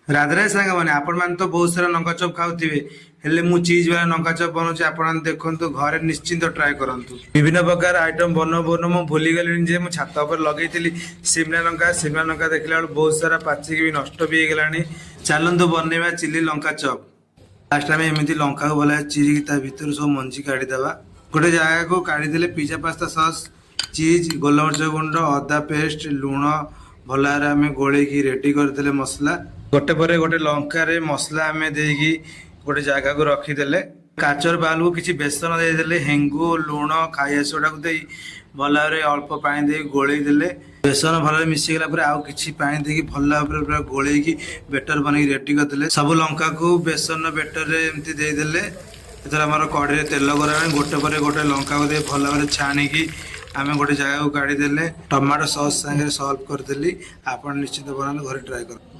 राधे सांग मैंने आपण मैंने तो बहुत सारा लंका चप खाऊे हेले मु चीज वाला लंका चप बनाऊँ आपण देखु घरे निश्चिंत ट्राए करूँ विभिन्न प्रकार आइटम बन बन मुझे भूली गली जे मुझे छात पर लगे सिमला लंका देखला बहुत सारा पाचिक भी नष्ट भी हो गलानी चलतु बनवा चिली लंका चप लास्ट आम एमती लंका को भल चिरिकी भितर सब मंजी काढ़ीदे गोटे जगह को काढ़ीदे पिज्जा पास्ता सस चीज गोलमरीच गुंड अदा पेस्ट लुण भल आम गोल रेडी करदे मसला गोटे पर गोटे लंका मसला आम देकी गोटे जगह को रखीदे काचर बाल को किसी बेसन देदेले हेंगु लुण खाई सोडा को दे भल भाव अल्प पानी दे गोलेदेले बेसन भल मिसीगला आउ कि पानी देकी भल भाव पूरा गोलेकी बेटर बन रेडी करदे सब लंका को बेसन बेटर एमती देदेले आम कढ़ी तेल गरम गोटे पर गोटे लंका को दे भल भाव छाणिकी आम गोटे जगह को काढ़ीदे टमाटो सॉस सागे सल्व करदेली आप निश्चित बनाते घरे ट्राए कर।